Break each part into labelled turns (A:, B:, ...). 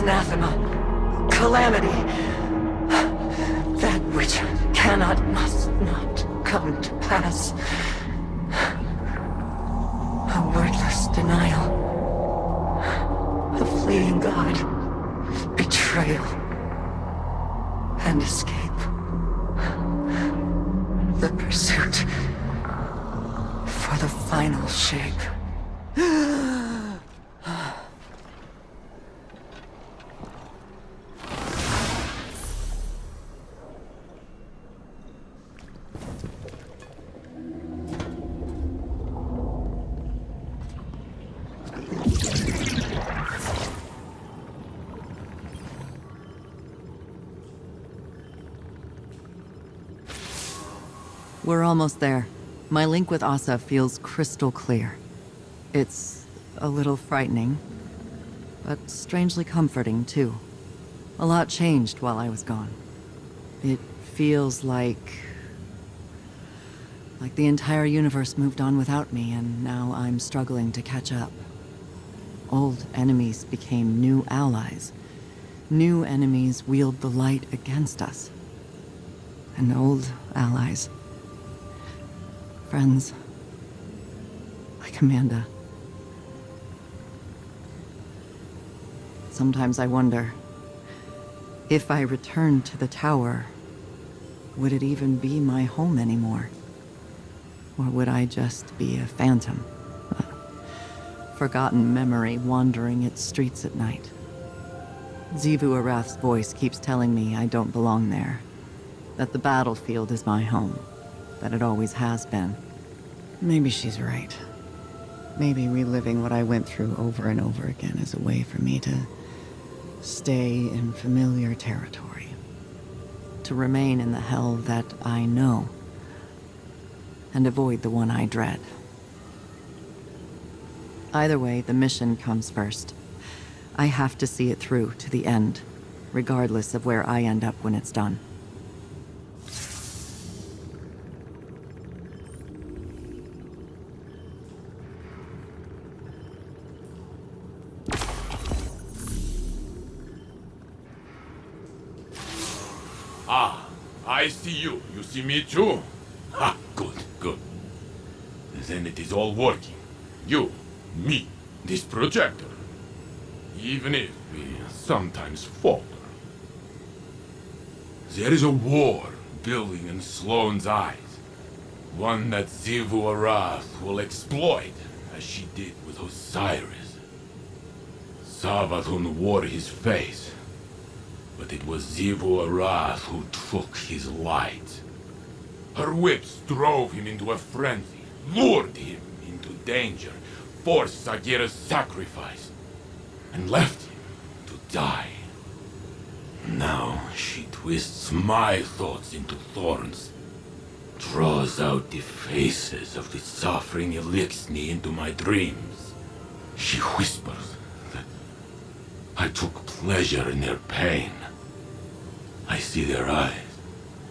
A: anathema, calamity, that which cannot, must not come to pass. A wordless denial, a fleeing God, betrayal, and escape. The pursuit for the final shape.
B: We're almost there. My link with Asa feels crystal clear. It's a little frightening, but strangely comforting, too. A lot changed while I was gone. It feels like the entire universe moved on without me, and now I'm struggling to catch up. Old enemies became new allies. New enemies wield the light against us. And old allies, friends, like Amanda. Sometimes I wonder, if I returned to the tower, would it even be my home anymore? Or would I just be a phantom? A forgotten memory wandering its streets at night? Xivu Arath's voice keeps telling me I don't belong there. That the battlefield is my home. That it always has been. Maybe she's right. Maybe reliving what I went through over and over again is a way for me to stay in familiar territory. To remain in the hell that I know. And avoid the one I dread. Either way, the mission comes first. I have to see it through to the end, regardless of where I end up when it's done.
C: Ah, I see you. You see me too? Ha, good, good. Then it is all working. You, me, this projector. Even if we sometimes falter. There is a war building in Sloane's eyes. One that Xivu Arath will exploit, as she did with Osiris. Savathun wore his face. But it was Xivu Arath who took his light. Her whips drove him into a frenzy, lured him into danger, forced Sagira's sacrifice, and left him to die. Now she twists my thoughts into thorns, draws out the faces of the suffering Elixni into my dreams. She whispers that I took pleasure in their pain. I see their eyes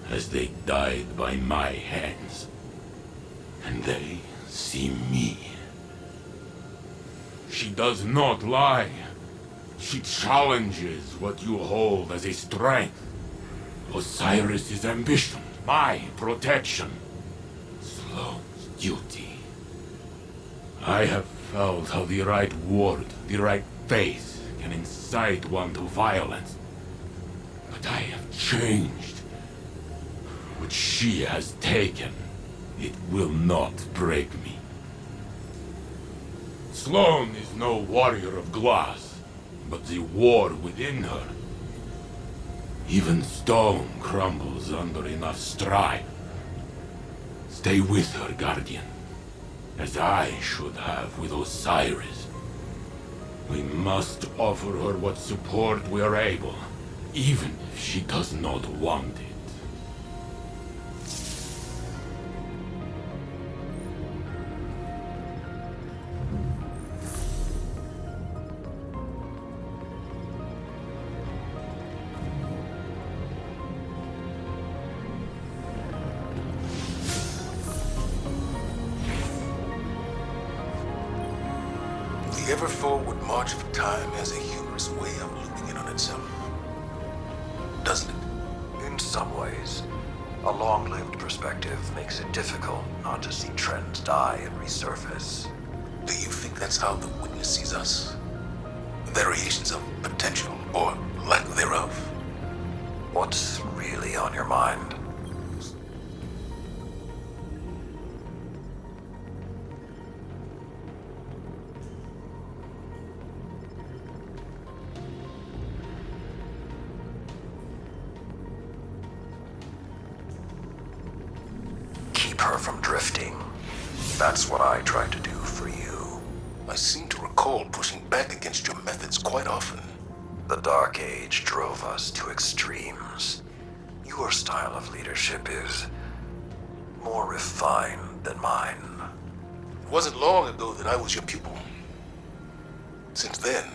C: as they died by my hands. And they see me. She does not lie. She challenges what you hold as a strength. Osiris's ambition, my protection. Sloane's duty. I have felt how the right word, the right face can incite one to violence. But I have changed. What she has taken, it will not break me. Sloane is no warrior of glass, but the war within her. Even stone crumbles under enough strife. Stay with her, Guardian, as I should have with Osiris. We must offer her what support we are able, even if she does not want it.
A: The
D: ever-forward march of time has a humorous way of looping in on itself. Doesn't it?
E: In some ways. A long-lived perspective makes it difficult not to see trends die and resurface.
D: Do you think that's how the witness sees us? Variations of potential, or lack thereof?
E: What's really on your mind? Keep her from drifting. That's what I tried to do for you.
D: I seem to recall pushing back against your methods quite often.
E: The Dark Age drove us to extremes. Your style of leadership is more refined than mine.
D: It wasn't long ago that I was your pupil. Since then,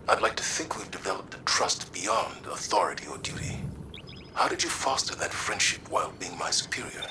D: I'd like to think we've developed a trust beyond authority or duty. How did you foster that friendship while being my superior?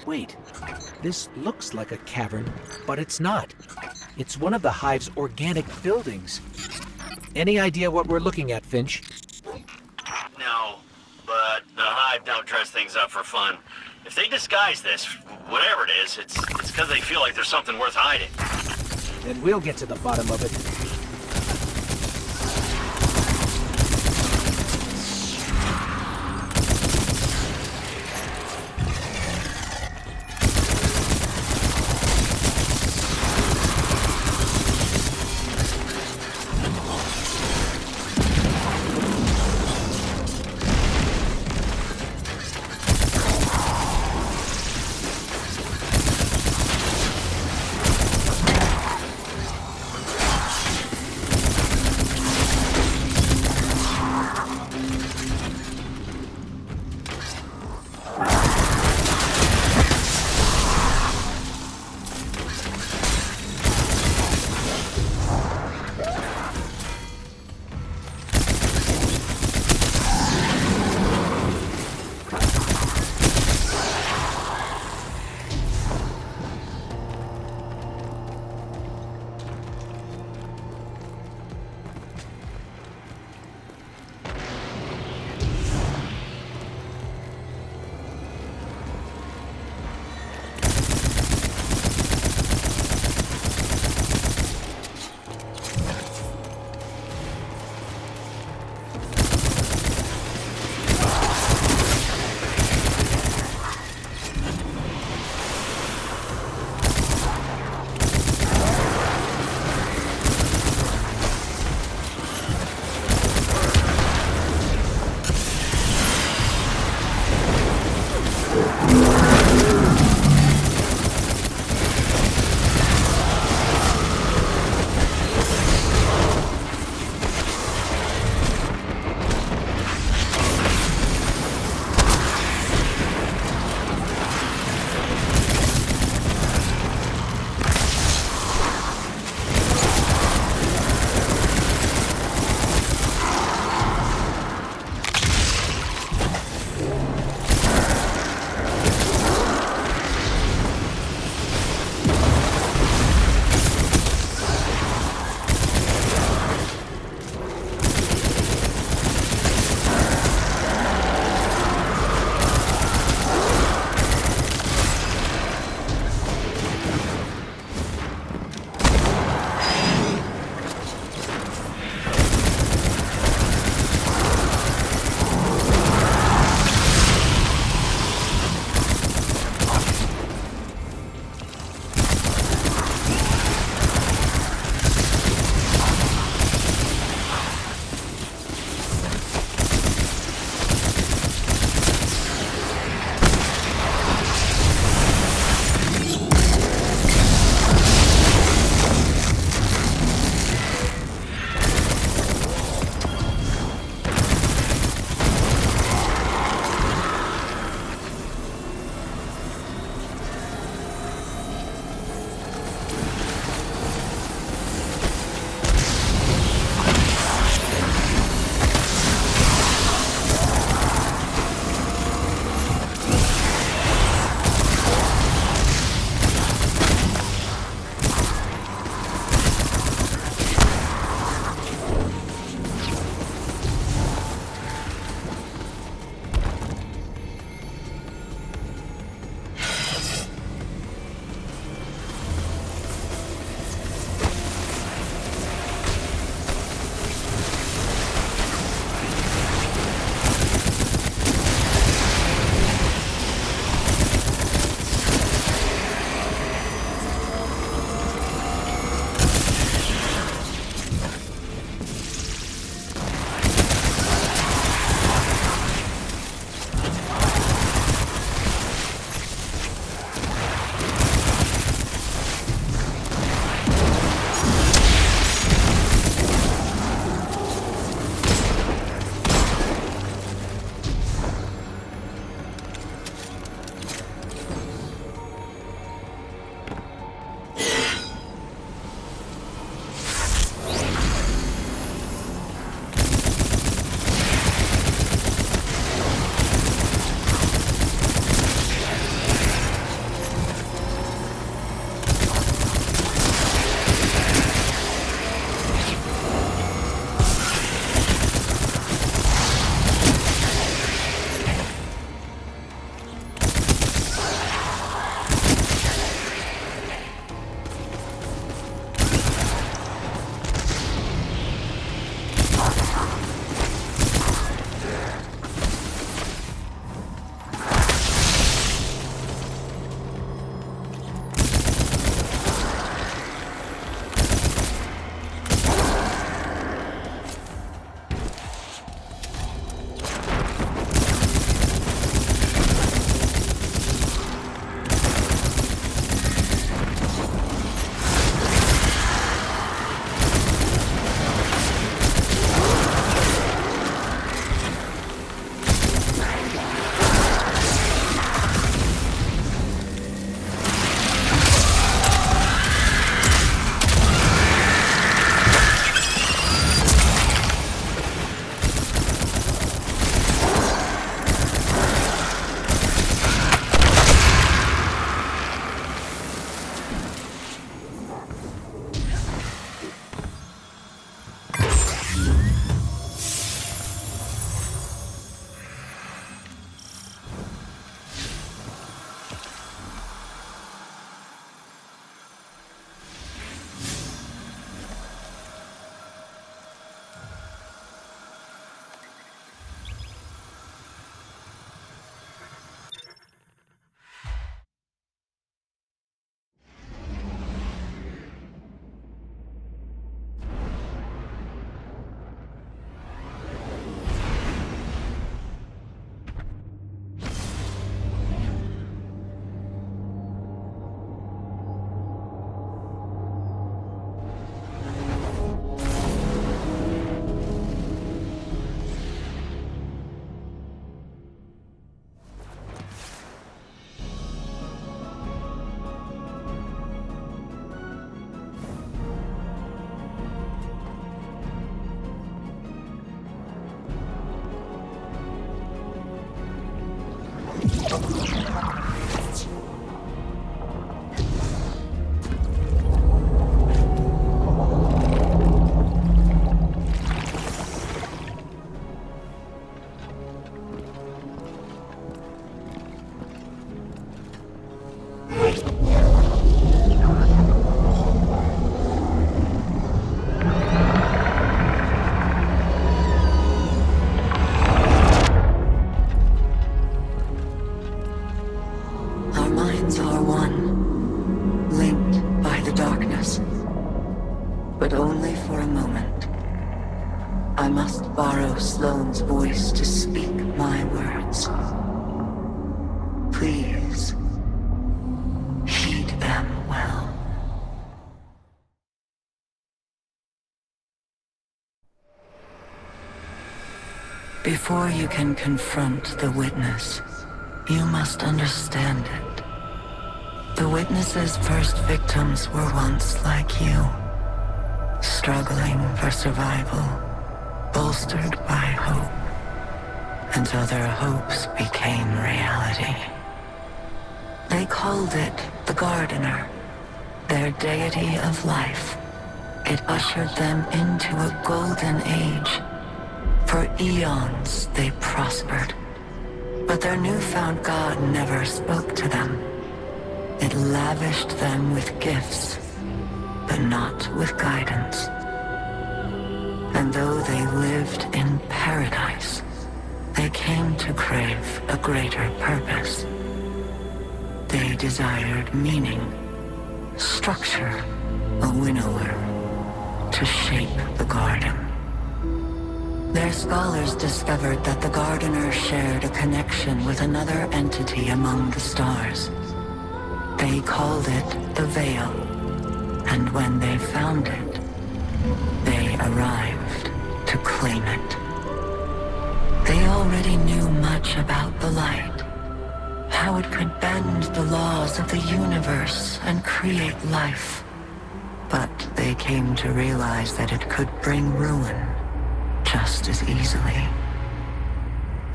F: Wait, this looks like a cavern, but it's not. It's one of the Hive's organic buildings. Any idea what we're looking at, Finch?
G: No, but the Hive don't dress things up for fun. If they disguise this, whatever it is, it's because they feel like there's something worth hiding.
F: Then we'll get to the bottom of it.
A: but only for a moment. I must borrow Sloane's voice to speak my words. Please, heed them well. Before you can confront the witness, you must understand it. The witness's first victims were once like you, struggling for survival, bolstered by hope, until their hopes became reality. They called it the Gardener, their deity of life. It ushered them into a golden age. For eons they prospered, but their newfound god never spoke to them. It lavished them with gifts, but not with guidance. And though they lived in paradise, they came to crave a greater purpose. They desired meaning, structure, a winnower, to shape the garden. Their scholars discovered that the Gardener shared a connection with another entity among the stars. They called it the Veil, and when they found it, they arrived to claim it. They already knew much about the light, how it could bend the laws of the universe and create life. But they came to realize that it could bring ruin just as easily.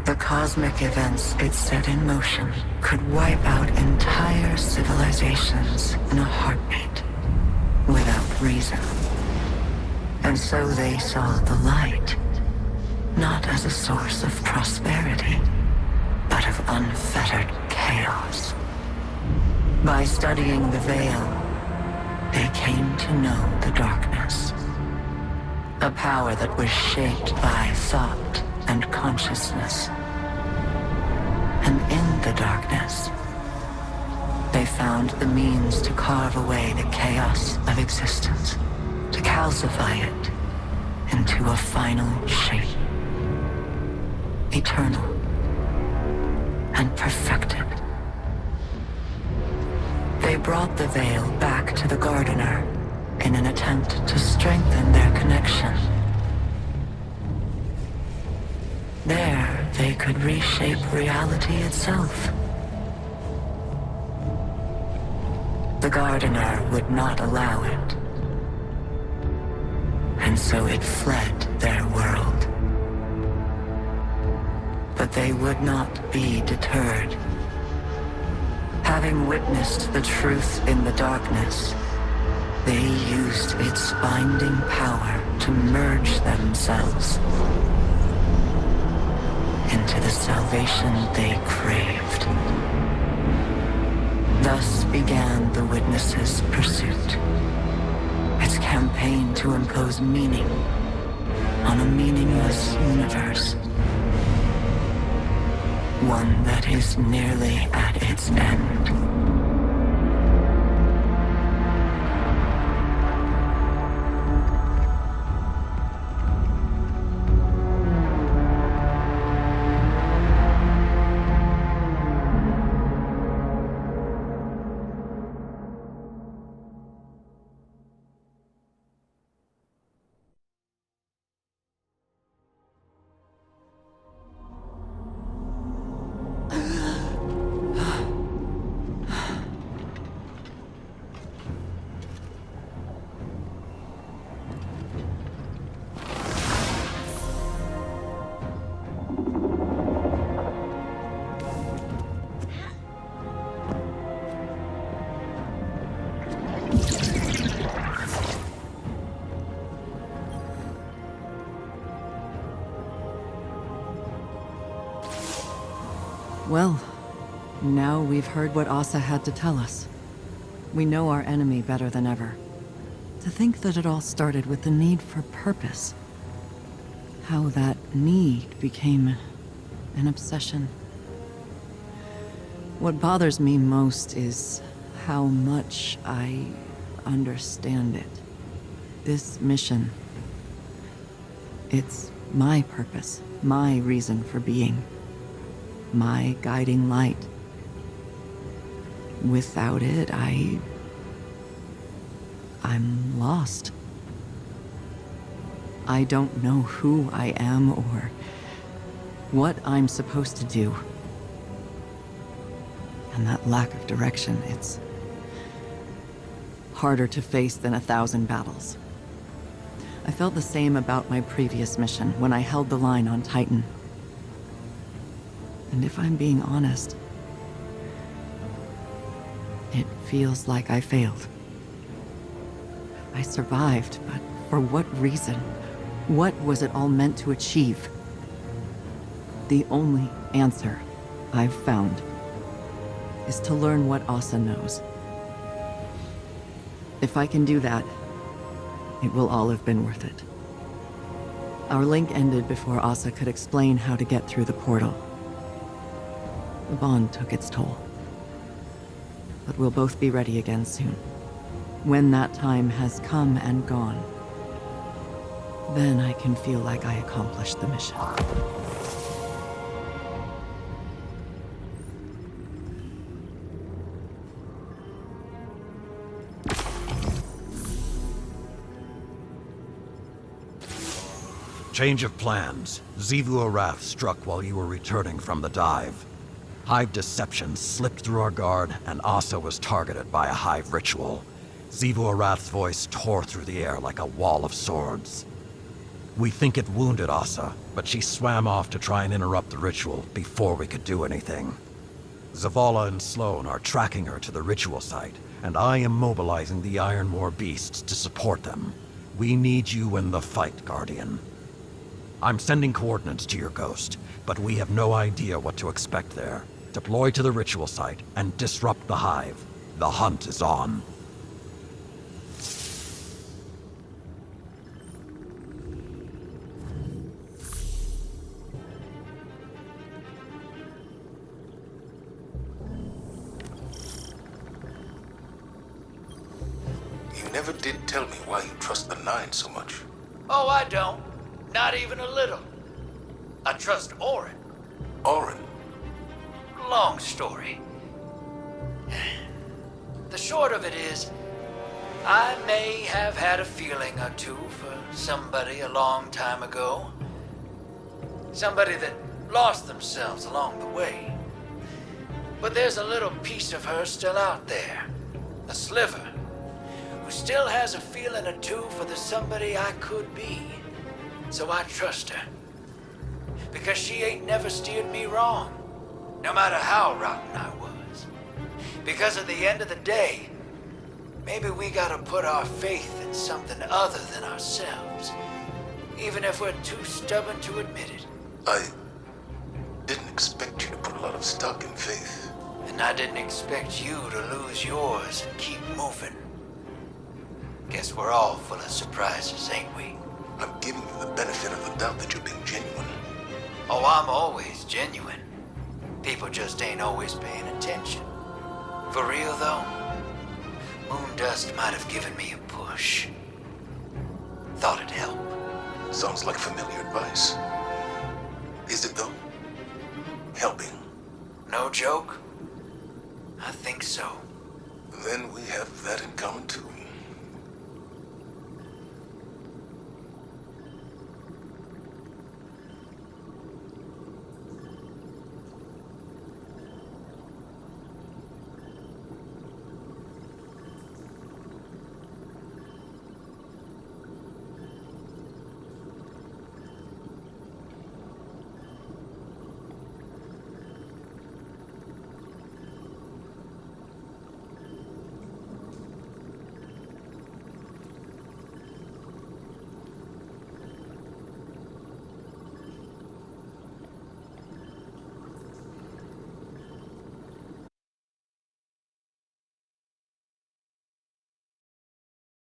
A: The cosmic events it set in motion could wipe out entire civilizations in a heartbeat, without reason. And so they saw the light, not as a source of prosperity, but of unfettered chaos. By studying the Veil, they came to know the darkness. A power that was shaped by thought and consciousness. And in the darkness, they found the means to carve away the chaos of existence, to calcify it into a final shape, eternal and perfected. They brought the Veil back to the Gardener in an attempt to strengthen their connection. There, they could reshape reality itself. The Gardener would not allow it, and so it fled their world. But they would not be deterred. Having witnessed the truth in the darkness, they used its binding power to merge themselves into the salvation they craved. Thus began the Witness's pursuit, its campaign to impose meaning on a meaningless universe, one that is nearly at its end.
B: Well, now we've heard what Asa had to tell us. We know our enemy better than ever. To think that it all started with the need for purpose. How that need became an obsession. What bothers me most is how much I understand it. This mission, it's my purpose, my reason for being, my guiding light. Without it, I'm lost. I don't know who I am or what I'm supposed to do. And that lack of direction, it's harder to face than 1,000 battles. I felt the same about my previous mission when I held the line on Titan. And if I'm being honest, it feels like I failed. I survived, but for what reason? What was it all meant to achieve? The only answer I've found is to learn what Asa knows. If I can do that, it will all have been worth it. Our link ended before Asa could explain how to get through the portal. The bond took its toll. But we'll both be ready again soon. When that time has come and gone, then I can feel like I accomplished the mission.
E: Change of plans. Xivu Arath struck while you were returning from the dive. Hive deception slipped through our guard, and Asa was targeted by a Hive ritual. Xivu Arath's voice tore through the air like a wall of swords. We think it wounded Asa, but she swam off to try and interrupt the ritual before we could do anything. Zavala and Sloane are tracking her to the ritual site, and I am mobilizing the Iron War beasts to support them. We need you in the fight, Guardian. I'm sending coordinates to your ghost, but we have no idea what to expect there. Deploy to the ritual site and disrupt the Hive. The hunt is on.
D: You never did tell me why you trust the Nine so much.
F: Oh, I don't. Not even a little. I trust Orin.
D: Orin.
F: Long story. The short of it is, I may have had a feeling or two for somebody a long time ago. Somebody that lost themselves along the way. But there's a little piece of her still out there. A sliver. Who still has a feeling or two for the somebody I could be. So I trust her. Because she ain't never steered me wrong. No matter how rotten I was. Because at the end of the day, maybe we gotta put our faith in something other than ourselves. Even if we're too stubborn to admit it.
D: I didn't expect you to put a lot of stock in faith.
F: And I didn't expect you to lose yours and keep moving. Guess we're all full of surprises, ain't we?
D: I'm giving you the benefit of the doubt that you're being genuine.
F: Oh, I'm always genuine. People just ain't always paying attention. For real, though, Moondust might have given me a push. Thought it'd help.
D: Sounds like familiar advice. Is it, though? Helping?
F: No joke? I think so.
D: Then we have that in common, too.